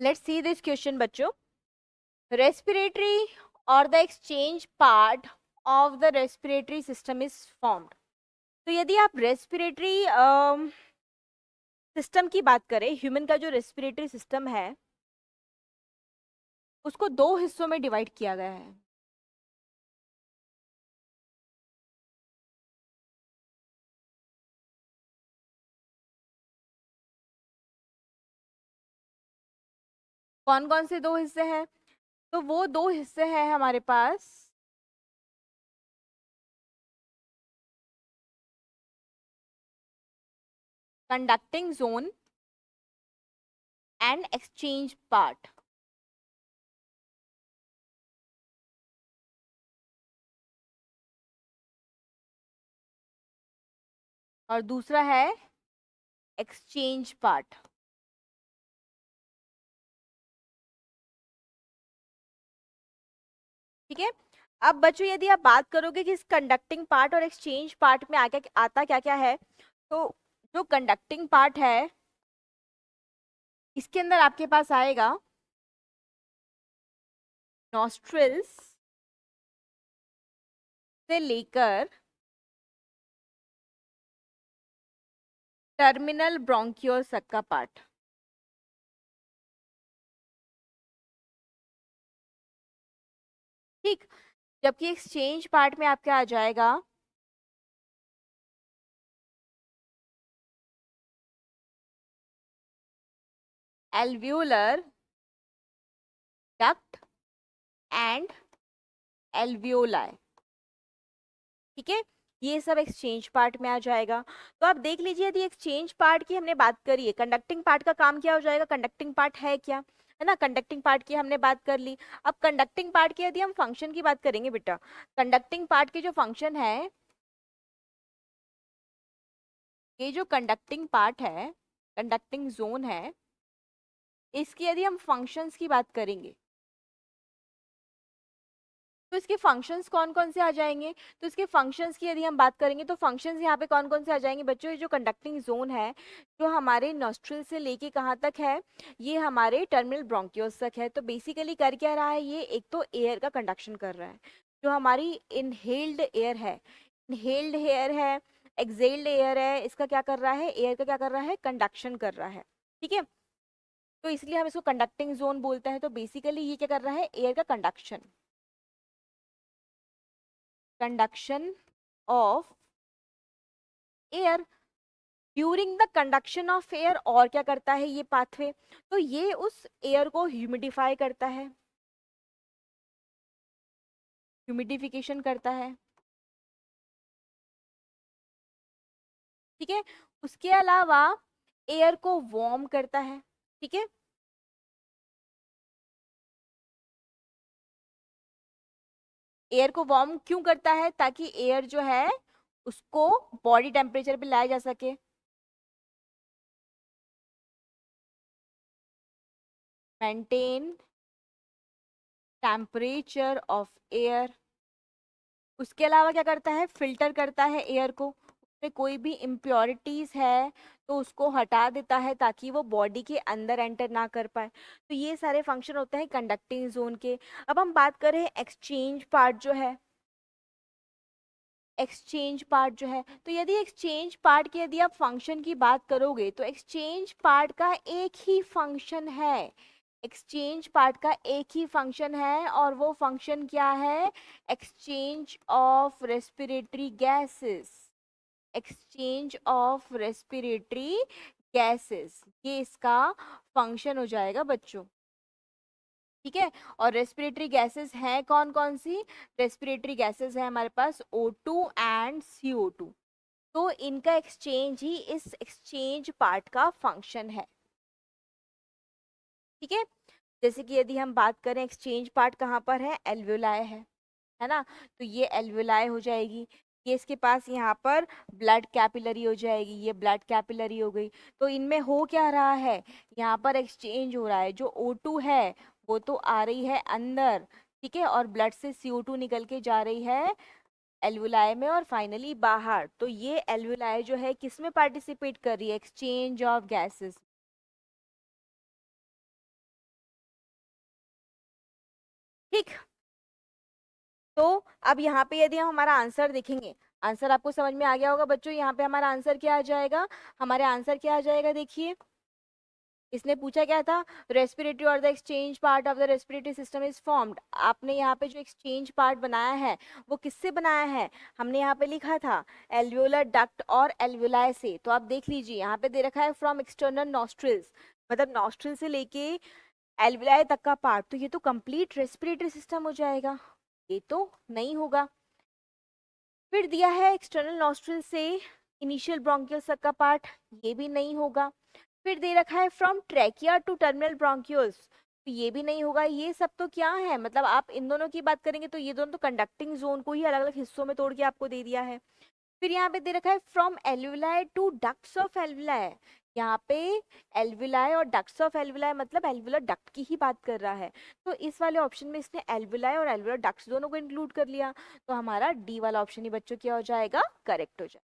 Let's see this question बच्चों. Respiratory or the exchange part of the respiratory system is formed. तो यदि आप respiratory system की बात करें, ह्यूमन का जो रेस्पिरेटरी सिस्टम है उसको दो हिस्सों में डिवाइड किया गया है. कौन कौन से दो हिस्से हैं? तो वो दो हिस्से हैं हमारे पास. Conducting zone and exchange part. और दूसरा है एक्सचेंज पार्ट. ठीक है. अब बच्चों यदि आप बात करोगे कि इस कंडक्टिंग पार्ट और एक्सचेंज पार्ट में आगे आता क्या क्या है, तो जो कंडक्टिंग पार्ट है इसके अंदर आपके पास आएगा नॉस्ट्रिल्स से लेकर टर्मिनल ब्रोंकियोल्स तक का पार्ट. ठीक. जबकि एक्सचेंज पार्ट में आपका आ जाएगा एल्वियोलर डक्ट एंड एल्वियोलाई. ठीक है. ये सब एक्सचेंज पार्ट में आ जाएगा. तो आप देख लीजिए, यदि एक्सचेंज पार्ट की हमने बात करी है, कंडक्टिंग पार्ट का काम क्या हो जाएगा? कंडक्टिंग पार्ट है क्या, है ना. कंडक्टिंग पार्ट की हमने बात कर ली. अब कंडक्टिंग पार्ट की यदि हम फंक्शन की बात करेंगे बेटा, कंडक्टिंग पार्ट की जो फंक्शन है, ये जो कंडक्टिंग पार्ट है, कंडक्टिंग जोन है, इसकी यदि हम फंक्शंस की बात करेंगे तो इसके फंक्शंस कौन कौन से आ जाएंगे? तो इसके फंक्शंस की यदि हम बात करेंगे तो फंक्शंस यहाँ पे कौन कौन से आ जाएंगे बच्चों? ये जो कंडक्टिंग जोन है, जो हमारे नॉस्ट्रिल से लेके कहाँ तक है, ये हमारे टर्मिनल ब्रोंकियोल्स तक है. तो बेसिकली कर क्या रहा है ये? एक तो एयर का कंडक्शन कर रहा है, जो हमारी इनहेल्ड एयर है, इनहेल्ड एयर है, एक्सेल्ड एयर है, इसका क्या कर रहा है? एयर का क्या कर रहा है? कंडक्शन कर रहा है. ठीक है. तो इसलिए हम इसको कंडक्टिंग जोन बोलते हैं. तो बेसिकली ये क्या कर रहा है? एयर का conduction, conduction of air. During the conduction of air और क्या करता है ये पाथवे? तो ये उस एयर को ह्यूमिडिफाई करता है, ह्यूमिडिफिकेशन करता है. ठीक है. उसके अलावा एयर को वार्म करता है. ठीक है. एयर को वार्म क्यों करता है? ताकि एयर जो है उसको बॉडी टेम्परेचर पे लाया जा सके. Maintain temperature of air. उसके अलावा क्या करता है? फिल्टर करता है एयर को. उसमें कोई भी इम्प्योरिटीज है तो उसको हटा देता है ताकि वो बॉडी के अंदर एंटर ना कर पाए. तो ये सारे फंक्शन होते हैं कंडक्टिंग जोन के. अब हम बात करें एक्सचेंज पार्ट जो है, एक्सचेंज पार्ट जो है, तो यदि एक्सचेंज पार्ट की यदि आप फंक्शन की बात करोगे तो एक्सचेंज पार्ट का एक ही फंक्शन है. एक्सचेंज पार्ट का एक ही फंक्शन है और वो फंक्शन क्या है? Exchange of respiratory gases. Exchange of respiratory gases, ये इसका फंक्शन हो जाएगा बच्चों. ठीक है. और रेस्पिरेटरी गैसेस हैं कौन कौन सी? रेस्पिरेटरी गैसेस है हमारे पास O2 एंड CO2. तो इनका एक्सचेंज ही इस एक्सचेंज पार्ट का फंक्शन है. ठीक है. जैसे कि यदि हम बात करें एक्सचेंज पार्ट कहाँ पर है? एल्वियोलाई है ना. तो ये एल्वियोलाई हो जाएगी. ये इसके पास यहाँ पर ब्लड कैपिलरी हो जाएगी, ये ब्लड कैपिलरी हो गई. तो इनमें हो क्या रहा है? यहाँ पर एक्सचेंज हो रहा है. जो O2 है वो तो आ रही है अंदर, ठीक है, और ब्लड से CO2 निकल के जा रही है एल्वियोलाई में और फाइनली बाहर. तो ये एल्वियोलाई जो है किस में पार्टिसिपेट कर रही है? Exchange of gases. ठीक। तो अब यहाँ पे यदि हम हमारा आंसर देखेंगे, आंसर आपको समझ में आ गया होगा बच्चों। यहाँ पे हमारा आंसर क्या आ जाएगा, हमारे आंसर क्या आ जाएगा, देखिए इसने पूछा क्या था, रेस्पिरेटरी और the exchange part of the respiratory system is formed. आपने यहाँ पे जो एक्सचेंज पार्ट बनाया है वो किससे बनाया है, हमने यहाँ पे लिखा था एल्वियोलर डक्ट और एल्वियोलाई से। तो आप देख लीजिए यहाँ पे दे रखा है फ्रॉम एक्सटर्नल नॉस्ट्रिल्स, मतलब नॉस्ट्रिल से लेके एल्वियोलाई तक का पार्ट। तो ये तो कंप्लीट रेस्पिरेटरी सिस्टम हो जाएगा, ये तो नहीं होगा। फिर दिया है एक्सटर्नल नॉस्ट्रिल से इनिशियल ब्रोंकियल तक का पार्ट, ये भी नहीं होगा। फिर दे रखा है from trachea to terminal bronchioles, तो ये भी नहीं होगा। ये सब तो क्या है, मतलब आप इन दोनों की बात करेंगे तो ये दोनों तो कंडक्टिंग जोन को ही अलग अलग हिस्सों में तोड़ के आपको दे दिया है। फिर यहाँ पे दे रखा है from alveoli to ducts of alveoli, यहाँ पे एल्वियोलाई और डक्ट्स ऑफ एल्वियोलाई मतलब एल्वियोलर डक्ट की ही बात कर रहा है। तो इस वाले ऑप्शन में इसने एल्वियोलाई और एल्वियोलर डक्ट्स दोनों को इंक्लूड कर लिया, तो हमारा डी वाला ऑप्शन ही बच्चों क्या हो जाएगा, करेक्ट हो जाएगा।